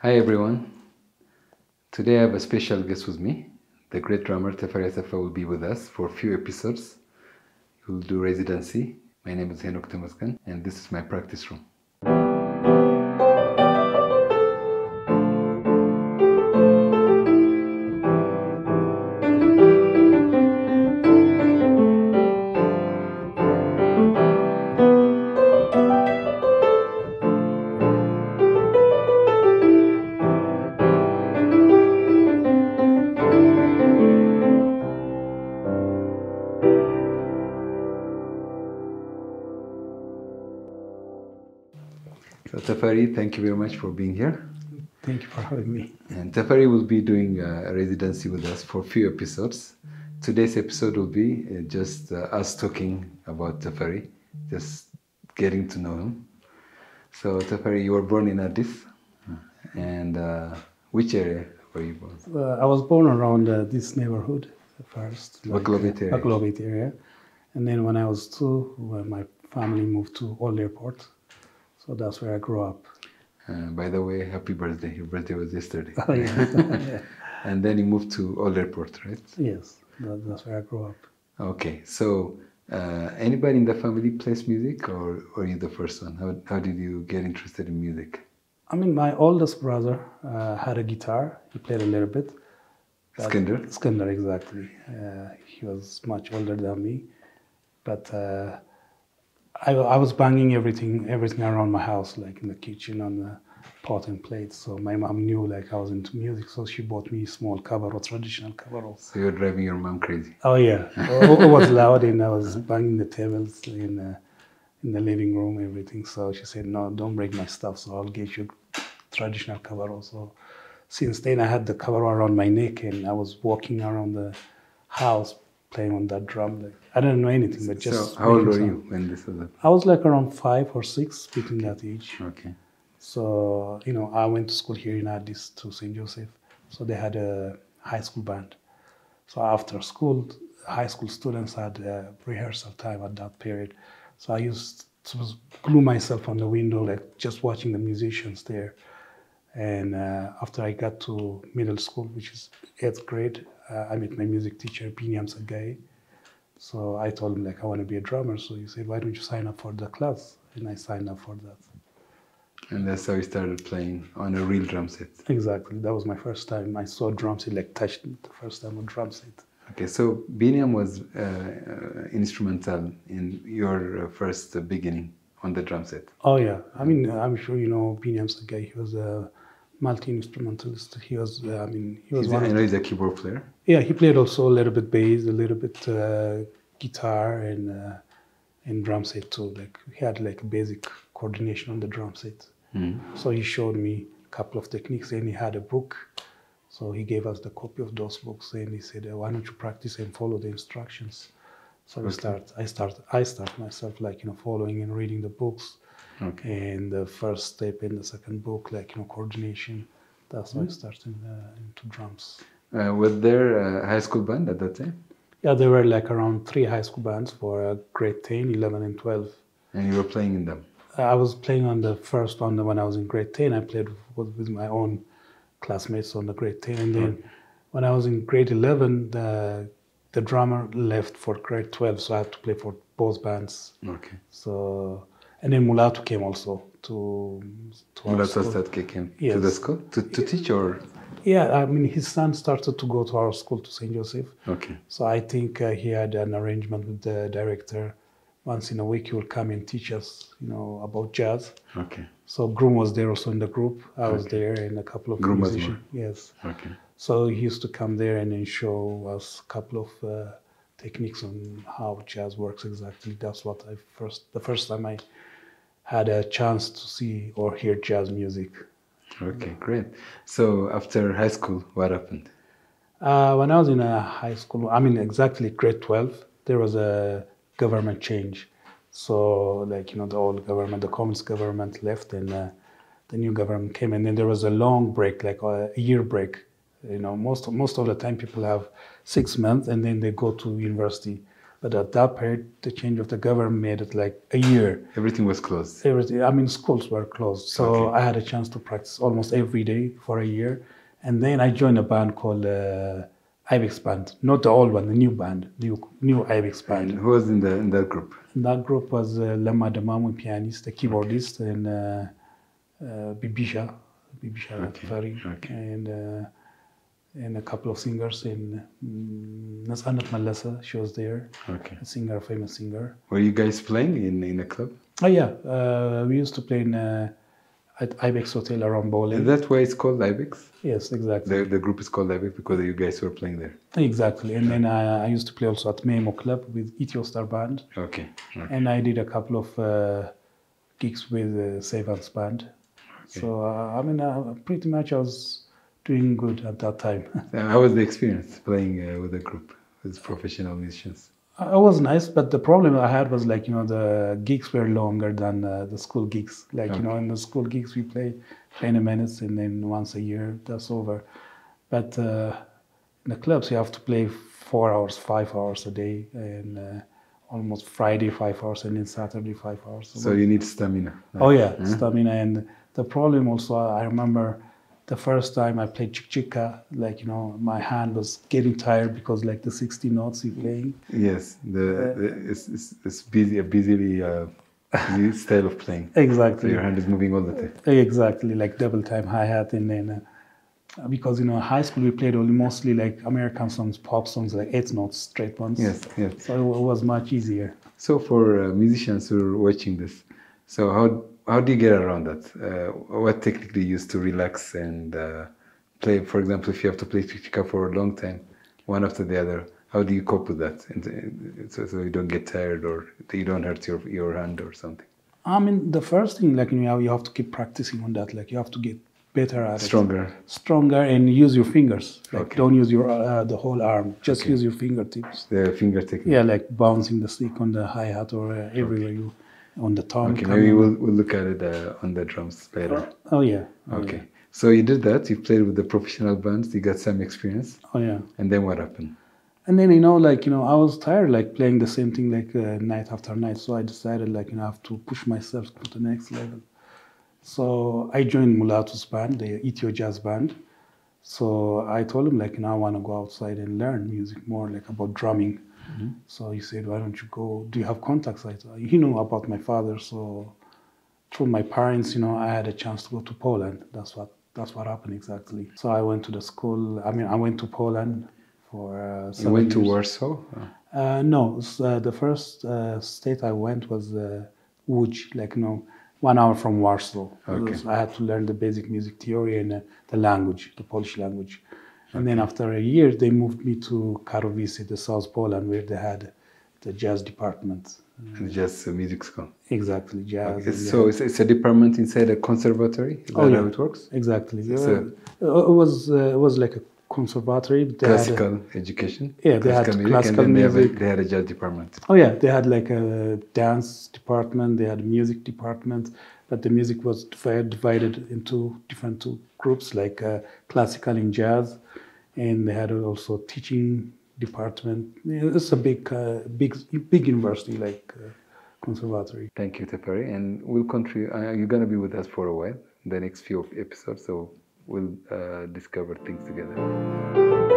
Hi everyone. Today I have a special guest with me. The great drummer Teferi Assefa will be with us for a few episodes. He will do residency. My name is Henock and this is my practice room. So Teferi, thank you very much for being here. Thank you for having me. And Teferi will be doing a residency with us for a few episodes. Today's episode will be just us talking about Teferi, just getting to know him. So Teferi, you were born in Addis, and which area were you born? I was born around this neighborhood first, Baklobit area. And then when I was 2, my family moved to Old Airport. So that's where I grew up. By the way, happy birthday. Your birthday was yesterday. Oh, yeah. And then you moved to Old Airport, right? Yes, that's where I grew up. Okay, so anybody in the family plays music, or you the first one? How did you get interested in music? I mean, my oldest brother had a guitar. He played a little bit. Skender, exactly. He was much older than me. But I was banging everything around my house, like in the kitchen, on the pot and plates. So my mom knew like I was into music, so she bought me small traditional cabarro. So you're driving your mom crazy. Oh yeah, it was loud, and I was banging the tables in the living room, everything. So she said, "No, don't break my stuff. So I'll get you traditional cabarro." So since then, I had the cabarro around my neck, and I was walking around the house playing on that drum. Like, I didn't know anything, but just. So how old were you when this was happening? I was like around 5 or 6, between that age. Okay. So, I went to school here in Addis to St. Joseph. So they had a high school band. So after school, high school students had rehearsal time at that period. So I used to glue myself on the window, like just watching the musicians there. And after I got to middle school, which is 8th grade, I met my music teacher, Binyam Sagai. So I told him, like, I want to be a drummer. So he said, why don't you sign up for the class? And I signed up for that. And that's how you started playing on a real drum set. Exactly. That was my first time. I saw drum set, like touched the first time on drum set. Okay, so Binyam was instrumental in your first beginning on the drum set. Oh, yeah. I mean, I'm sure you know Binyam Sagai. He was a multi-instrumentalist. He was, I know he's a keyboard player. Yeah, he played also a little bit bass, a little bit guitar, and drum set too. Like, he had like a basic coordination on the drum set. Mm-hmm. So he showed me a couple of techniques, and he had a book. So he gave us the copy of those books, and he said, why don't you practice and follow the instructions? So I start myself, like, following and reading the books. Okay. And the first step in the second book, like, coordination. That's how I started into drums. Was there a high school band at that time? Yeah, there were like around 3 high school bands for grade 10, 11, and 12. And you were playing in them? I was playing on the first one when I was in grade 10. I played with my own classmates on the grade 10. And then when I was in grade 11, the drummer left for grade 12, so I had to play for both bands. Okay. So, and then Mulatu came also to Mulatu came to the school to teach, or? Yeah, I mean, his son started to go to our school, to St. Joseph. Okay. So I think he had an arrangement with the director. Once in a week, he will come and teach us, about jazz. Okay. So Groom was there also in the group. I was there, and a couple of musicians. Yes. Okay. So he used to come there and then show us a couple of techniques on how jazz works exactly. That's what the first time I had a chance to see or hear jazz music. Okay, great. So after high school, what happened? When I was in high school, I mean exactly grade 12, there was a government change. So like, the old government, the communist government left, and the new government came, and then there was a long break, like a year break. Most of the time people have 6 months and then they go to university. But at that period, the change of the government made it like a year. Everything was closed. Everything. I mean, schools were closed, so Okay. I had a chance to practice almost every day for a year, and then I joined a band called Ibex Band, not the old one, the new band, new Ibex Band. And who was in that group? And that group was Lemma Demamu, pianist, the keyboardist, and Bibisha Teferi, and a couple of singers in Nasanat Malasa. She was there, a singer, a famous singer. Were you guys playing in a club? Oh yeah, we used to play at Ibex Hotel around Bowling. Is that why it's called Ibex? Yes, exactly. The group is called Ibex because you guys were playing there. Exactly, and then I used to play also at Memo Club with Ethiopian band. Okay. And I did a couple of gigs with Savans band. So I mean, pretty much I was doing good at that time. How was the experience playing with a group with professional musicians? It was nice, but the problem I had was like, the gigs were longer than the school gigs. Like, in the school gigs we play 20 minutes and then once a year, that's over. But in the clubs you have to play 4 hours, 5 hours a day, and almost Friday 5 hours and then Saturday 5 hours. So you need stamina. Oh yeah, stamina. And the problem also, I remember the first time I played Chikchika, like, my hand was getting tired because like the 60 notes you're playing. Yes, it's busy style of playing. Exactly. So your hand is moving all the time. Exactly, like double time hi-hat. And then because high school we played only mostly like American songs, pop songs, like 8 notes, straight ones. Yes. So it was much easier. So for musicians who are watching this, so how do you get around that? What technique do you use to relax and play? For example, if you have to play Chikchika for a long time, one after the other, how do you cope with that? And so you don't get tired or you don't hurt your hand or something? I mean, the first thing, like, you have to keep practicing on that. Like, you have to get better at it. Stronger, and use your fingers. Like, don't use your the whole arm. Just use your fingertips. The finger technique. Yeah, like bouncing the stick on the hi-hat or everywhere you on the tom. Okay, maybe we'll look at it on the drums later. Oh yeah. Okay. So you did that. You played with the professional bands. You got some experience. Oh yeah. And then what happened? And then I was tired like playing the same thing like night after night. So I decided like I have to push myself to the next level. So I joined Mulatu's band, the Ethio jazz band. So I told him like I want to go outside and learn music more, like about drumming. Mm-hmm. So he said, why don't you go? Do you have contacts? He knew about my father, so through my parents, I had a chance to go to Poland. That's what happened exactly. So I went to the school. I mean, I went to Poland for 7 years. You went to Warsaw? No, the first state I went was Łódź, like 1 hour from Warsaw. Okay. I had to learn the basic music theory and the language, the Polish language. And then after a year, they moved me to Katowice, the South Poland, where they had the jazz department. The jazz music school. Exactly, jazz. Okay. So it's a department inside a conservatory? Is that how it works? Exactly. It was like a conservatory. Classical education? Yeah, they had classical music. They had a jazz department. Oh yeah, they had like a dance department, they had a music department, but the music was divided into different two groups, like classical and jazz, and they had also teaching department. It's a big university, like conservatory. Thank you, Teferi, and we'll continue. You're gonna be with us for a while, the next few episodes, so we'll discover things together.